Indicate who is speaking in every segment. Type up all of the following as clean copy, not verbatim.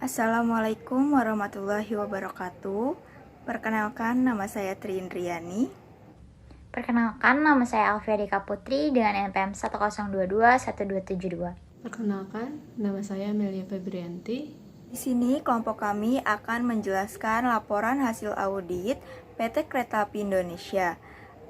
Speaker 1: Assalamualaikum warahmatullahi wabarakatuh. Perkenalkan, nama saya Tri Indriani.
Speaker 2: Perkenalkan, nama saya Alfia Dika Putri dengan NPM 1022172.
Speaker 3: Perkenalkan, nama saya Amelia Febrianti.
Speaker 1: Di sini kelompok kami akan menjelaskan laporan hasil audit PT Kereta Api Indonesia.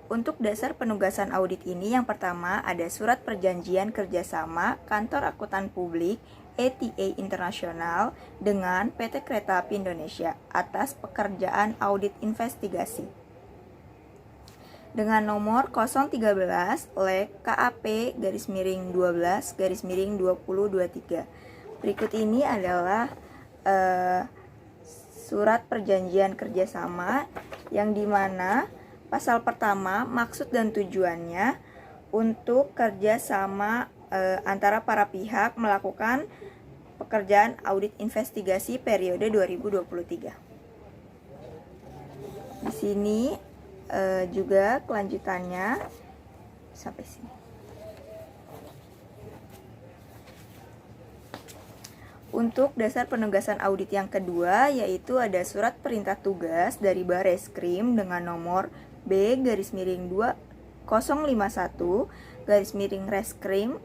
Speaker 1: Untuk dasar penugasan audit ini, yang pertama ada surat perjanjian kerjasama Kantor Akuntan Publik ETA Internasional dengan PT Kereta Api Indonesia atas pekerjaan audit investigasi dengan nomor 013 KAP _12 _2023. Berikut ini adalah surat perjanjian kerjasama yang dimana pasal pertama maksud dan tujuannya untuk kerjasama antara para pihak melakukan pekerjaan audit investigasi periode 2023. Di sini juga kelanjutannya sampai sini. Untuk dasar penugasan audit yang kedua, yaitu ada surat perintah tugas dari Bareskrim dengan nomor B-2051 Reskrim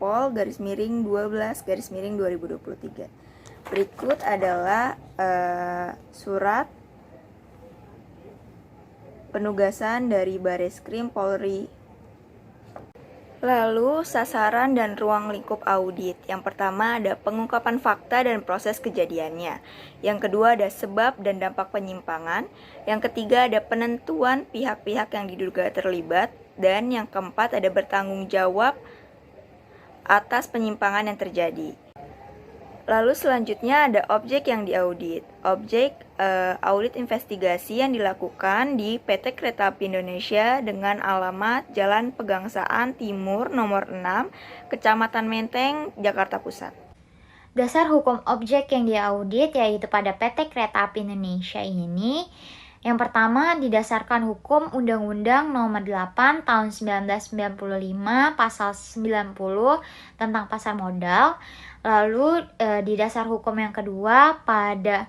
Speaker 1: Pol 12 2023. Berikut adalah surat penugasan dari Bareskrim Polri. Lalu sasaran dan ruang lingkup audit. Yang pertama ada pengungkapan fakta dan proses kejadiannya. Yang kedua ada sebab dan dampak penyimpangan. Yang ketiga ada penentuan pihak-pihak yang diduga terlibat. Dan yang keempat ada bertanggung jawab atas penyimpangan yang terjadi. Lalu selanjutnya ada objek yang diaudit. Objek audit investigasi yang dilakukan di PT Kereta Api Indonesia dengan alamat Jalan Pegangsaan Timur nomor 6, Kecamatan Menteng, Jakarta Pusat.
Speaker 2: Dasar hukum objek yang diaudit yaitu pada PT Kereta Api Indonesia ini, yang pertama didasarkan hukum Undang-Undang Nomor 8 Tahun 1995 Pasal 90 tentang pasar modal. Lalu di dasar hukum yang kedua pada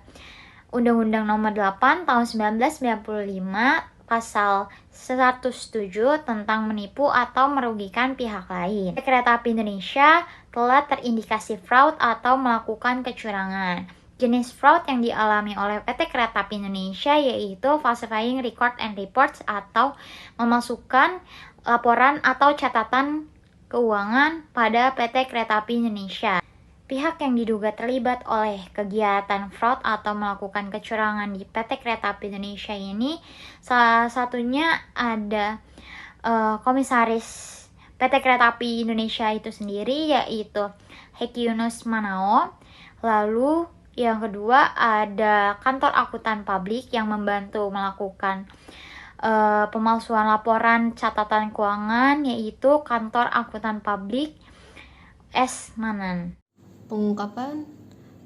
Speaker 2: Undang-Undang Nomor 8 Tahun 1995 Pasal 107 tentang menipu atau merugikan pihak lain. Kereta Api Indonesia telah terindikasi fraud atau melakukan kecurangan. Jenis fraud yang dialami oleh PT Kereta Api Indonesia yaitu falsifying record and reports atau memalsukan laporan atau catatan keuangan pada PT Kereta Api Indonesia. Pihak yang diduga terlibat oleh kegiatan fraud atau melakukan kecurangan di PT Kereta Api Indonesia ini salah satunya ada komisaris PT Kereta Api Indonesia itu sendiri yaitu Heki Yunus Manao. Lalu yang kedua ada kantor akuntan publik yang membantu melakukan pemalsuan laporan catatan keuangan yaitu kantor akuntan publik S. Manan.
Speaker 3: Pengungkapan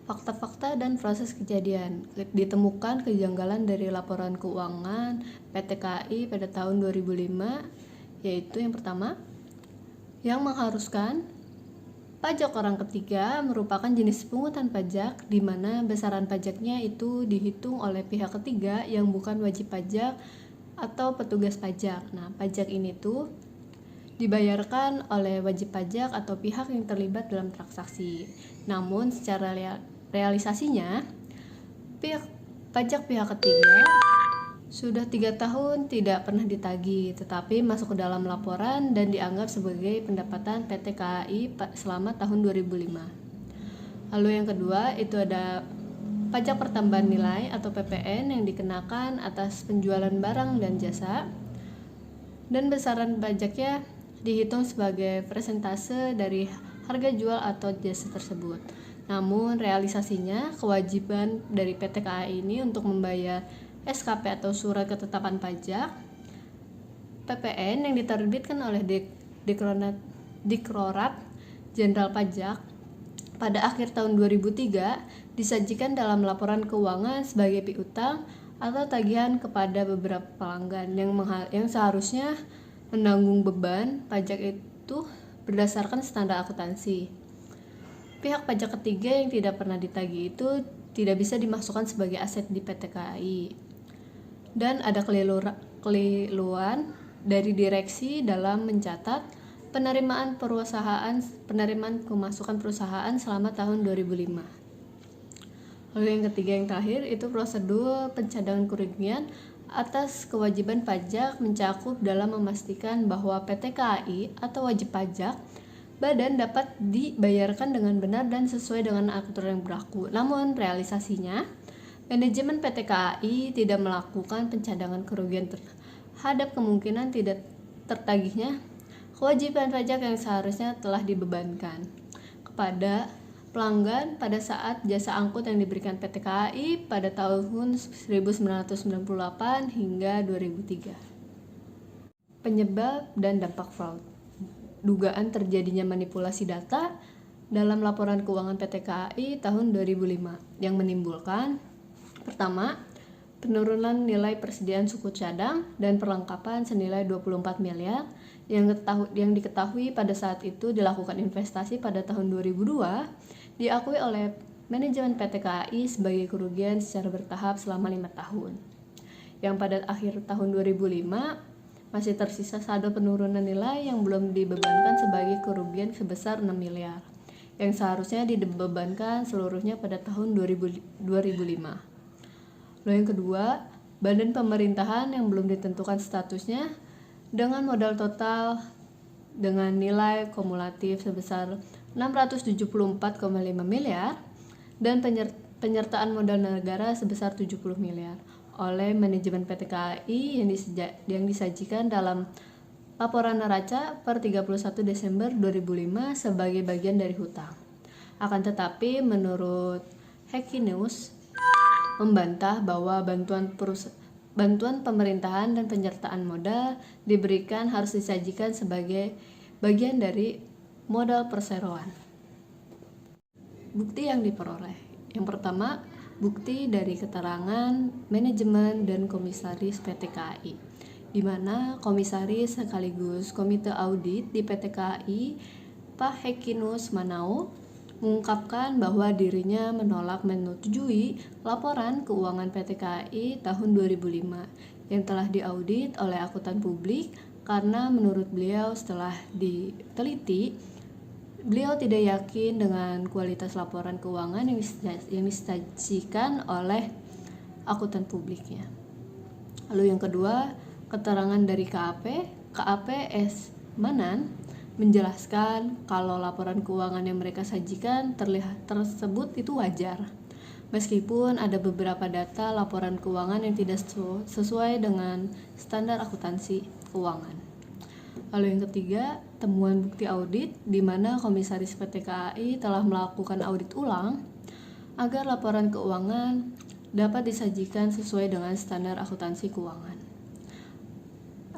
Speaker 3: fakta-fakta dan proses kejadian. Ditemukan kejanggalan dari laporan keuangan PT KAI pada tahun 2005, yaitu yang pertama, yang mengharuskan pajak orang ketiga merupakan jenis pungutan pajak di mana besaran pajaknya itu dihitung oleh pihak ketiga yang bukan wajib pajak atau petugas pajak. Nah, pajak ini tuh dibayarkan oleh wajib pajak atau pihak yang terlibat dalam transaksi. Namun secara realisasinya pajak pihak ketiga sudah 3 tahun tidak pernah ditagih, tetapi masuk ke dalam laporan dan dianggap sebagai pendapatan PT KAI selama tahun 2005. Lalu yang kedua itu ada pajak pertambahan nilai atau PPN yang dikenakan atas penjualan barang dan jasa, dan besaran pajaknya dihitung sebagai persentase dari harga jual atau jasa tersebut. Namun realisasinya kewajiban dari PT KAI ini untuk membayar SKP atau surat ketetapan pajak PPN yang diterbitkan oleh Direktorat Jenderal Pajak pada akhir tahun 2003 disajikan dalam laporan keuangan sebagai piutang atau tagihan kepada beberapa pelanggan yang seharusnya menanggung beban pajak itu berdasarkan standar akuntansi. Pihak pajak ketiga yang tidak pernah ditagih itu tidak bisa dimasukkan sebagai aset di PT KAI. Dan ada keliruan dari direksi dalam mencatat penerimaan pemasukan perusahaan selama tahun 2005. Lalu yang ketiga yang terakhir itu prosedur pencadangan kerugian atas kewajiban pajak mencakup dalam memastikan bahwa PT KAI atau wajib pajak badan dapat dibayarkan dengan benar dan sesuai dengan aturan yang berlaku. Namun realisasinya, manajemen PT KAI tidak melakukan pencadangan kerugian terhadap kemungkinan tidak tertagihnya kewajiban pajak yang seharusnya telah dibebankan kepada pelanggan pada saat jasa angkut yang diberikan PT KAI pada tahun 1998 hingga 2003. Penyebab dan dampak fraud. Dugaan terjadinya manipulasi data dalam laporan keuangan PT KAI tahun 2005 yang menimbulkan pertama, penurunan nilai persediaan suku cadang dan perlengkapan senilai 24 miliar yang diketahui pada saat itu dilakukan investasi pada tahun 2002 diakui oleh manajemen PT KAI sebagai kerugian secara bertahap selama 5 tahun. Yang pada akhir tahun 2005 masih tersisa saldo penurunan nilai yang belum dibebankan sebagai kerugian sebesar 6 miliar yang seharusnya dibebankan seluruhnya pada tahun 2005. Lalu yang kedua, badan pemerintahan yang belum ditentukan statusnya dengan modal total dengan nilai kumulatif sebesar 674,5 miliar dan penyertaan modal negara sebesar 70 miliar oleh manajemen PT KAI yang disajikan dalam laporan neraca per 31 Desember 2005 sebagai bagian dari hutang. Akan tetapi menurut Hekinews membantah bahwa bantuan pemerintahan dan penyertaan modal diberikan harus disajikan sebagai bagian dari modal perseroan. Bukti yang diperoleh. Yang pertama, bukti dari keterangan manajemen dan komisaris PT KAI, di mana komisaris sekaligus komite audit di PT KAI, Pak Hekinus Manao, mengungkapkan bahwa dirinya menolak menyetujui laporan keuangan PT KAI tahun 2005 yang telah diaudit oleh akuntan publik karena menurut beliau setelah diteliti beliau tidak yakin dengan kualitas laporan keuangan yang disajikan oleh akuntan publiknya. Lalu yang kedua, keterangan dari KAP S. Manan menjelaskan kalau laporan keuangan yang mereka sajikan tersebut itu wajar. Meskipun ada beberapa data laporan keuangan yang tidak sesuai dengan standar akuntansi keuangan. Lalu yang ketiga, temuan bukti audit di mana komisaris PT KAI telah melakukan audit ulang agar laporan keuangan dapat disajikan sesuai dengan standar akuntansi keuangan.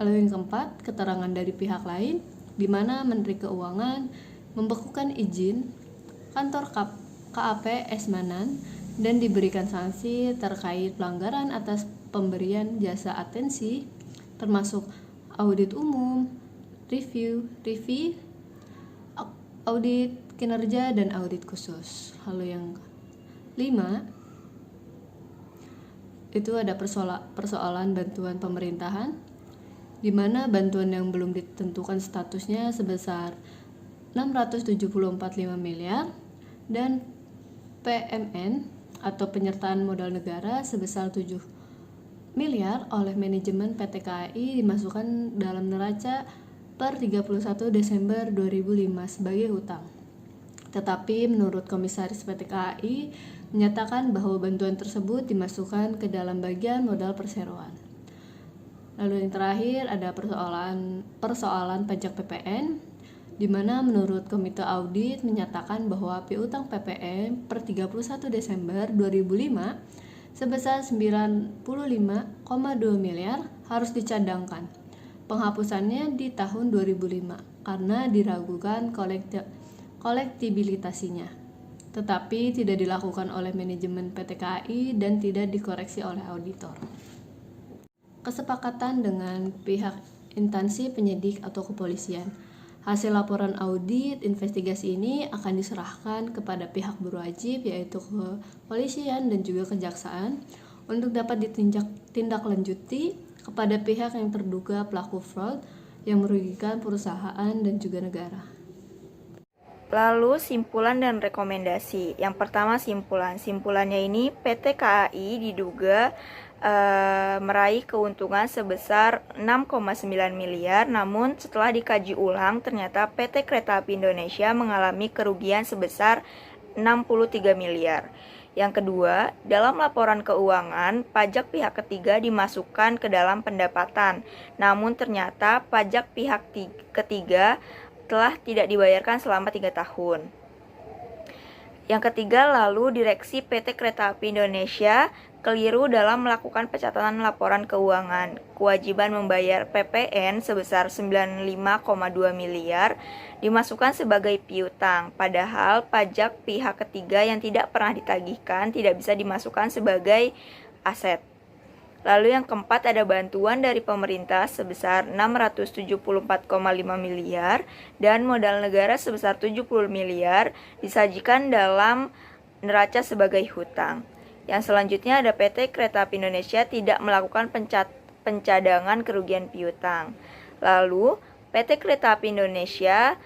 Speaker 3: Lalu yang keempat, keterangan dari pihak lain di mana Menteri Keuangan membekukan izin kantor KAP S. Manan dan diberikan sanksi terkait pelanggaran atas pemberian jasa atensi termasuk audit umum, review, audit kinerja, dan audit khusus. Lalu yang 5, itu ada persoalan bantuan pemerintahan, di mana bantuan yang belum ditentukan statusnya sebesar 674,5 miliar dan PMN atau penyertaan modal negara sebesar 7 miliar oleh manajemen PT KAI dimasukkan dalam neraca per 31 Desember 2005 sebagai hutang. Tetapi menurut komisaris PT KAI menyatakan bahwa bantuan tersebut dimasukkan ke dalam bagian modal perseroan. Lalu yang terakhir ada persoalan pajak PPN, di mana menurut komite audit menyatakan bahwa piutang PPN per 31 Desember 2005 sebesar 95,2 miliar harus dicadangkan. Penghapusannya di tahun 2005 karena diragukan kolektibilitasnya, tetapi tidak dilakukan oleh manajemen PT KAI dan tidak dikoreksi oleh auditor. Kesepakatan dengan pihak instansi penyidik atau kepolisian. Hasil laporan audit investigasi ini akan diserahkan kepada pihak berwajib yaitu kepolisian dan juga kejaksaan untuk dapat ditindaklanjuti kepada pihak yang terduga pelaku fraud yang merugikan perusahaan dan juga negara.
Speaker 1: Lalu simpulan dan rekomendasi. Yang pertama simpulannya ini PT KAI diduga meraih keuntungan sebesar 6,9 miliar, namun setelah dikaji ulang ternyata PT Kereta Api Indonesia mengalami kerugian sebesar 63 miliar. Yang kedua, dalam laporan keuangan, pajak pihak ketiga dimasukkan ke dalam pendapatan, namun ternyata pajak pihak ketiga telah tidak dibayarkan selama 3 tahun. Yang ketiga, lalu Direksi PT Kereta Api Indonesia keliru dalam melakukan pencatatan laporan keuangan. Kewajiban membayar PPN sebesar 95,2 miliar dimasukkan sebagai piutang, padahal pajak pihak ketiga yang tidak pernah ditagihkan tidak bisa dimasukkan sebagai aset. Lalu yang keempat ada bantuan dari pemerintah sebesar 674,5 miliar dan modal negara sebesar 70 miliar disajikan dalam neraca sebagai hutang. Yang selanjutnya ada PT Kereta Api Indonesia tidak melakukan pencadangan kerugian piutang. Lalu PT Kereta Api Indonesia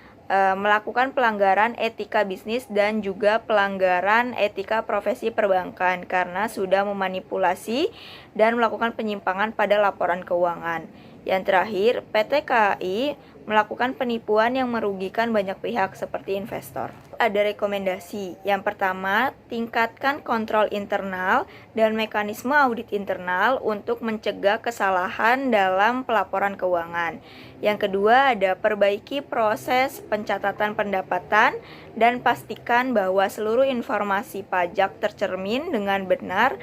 Speaker 1: melakukan pelanggaran etika bisnis dan juga pelanggaran etika profesi perbankan karena sudah memanipulasi dan melakukan penyimpangan pada laporan keuangan. Yang terakhir, PT KAI melakukan penipuan yang merugikan banyak pihak seperti investor. Ada rekomendasi. Yang pertama, tingkatkan kontrol internal dan mekanisme audit internal untuk mencegah kesalahan dalam pelaporan keuangan. Yang kedua, ada perbaiki proses pencatatan pendapatan dan pastikan bahwa seluruh informasi pajak tercermin dengan benar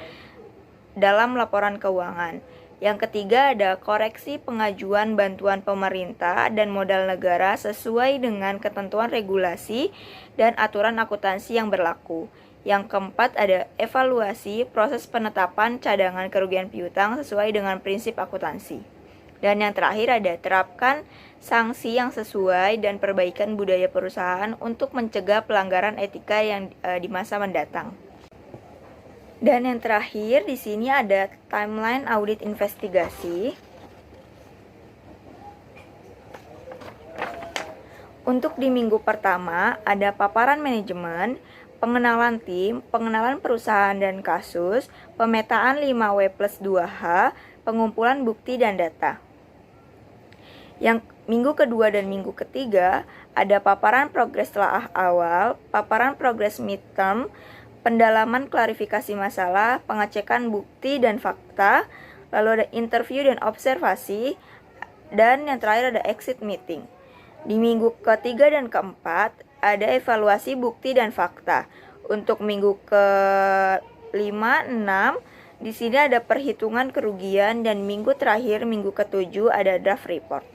Speaker 1: dalam laporan keuangan. Yang ketiga ada koreksi pengajuan bantuan pemerintah dan modal negara sesuai dengan ketentuan regulasi dan aturan akuntansi yang berlaku. Yang keempat ada evaluasi proses penetapan cadangan kerugian piutang sesuai dengan prinsip akuntansi. Dan yang terakhir ada terapkan sanksi yang sesuai dan perbaikan budaya perusahaan untuk mencegah pelanggaran etika yang di masa mendatang. Dan yang terakhir di sini ada timeline audit investigasi. Untuk di minggu pertama ada paparan manajemen, pengenalan tim, pengenalan perusahaan dan kasus, pemetaan 5W+2H, pengumpulan bukti dan data. Yang minggu kedua dan minggu ketiga ada paparan progres telah awal, paparan progres midterm, pendalaman klarifikasi masalah, pengecekan bukti dan fakta, lalu ada interview dan observasi, dan yang terakhir ada exit meeting. Di minggu ketiga dan keempat ada evaluasi bukti dan fakta. Untuk minggu ke-5, 6, di sini ada perhitungan kerugian dan minggu terakhir, minggu ke-7 ada draft report.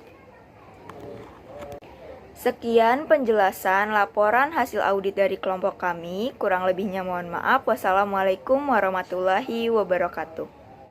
Speaker 1: Sekian penjelasan laporan hasil audit dari kelompok kami. Kurang lebihnya mohon maaf. Wassalamualaikum warahmatullahi wabarakatuh.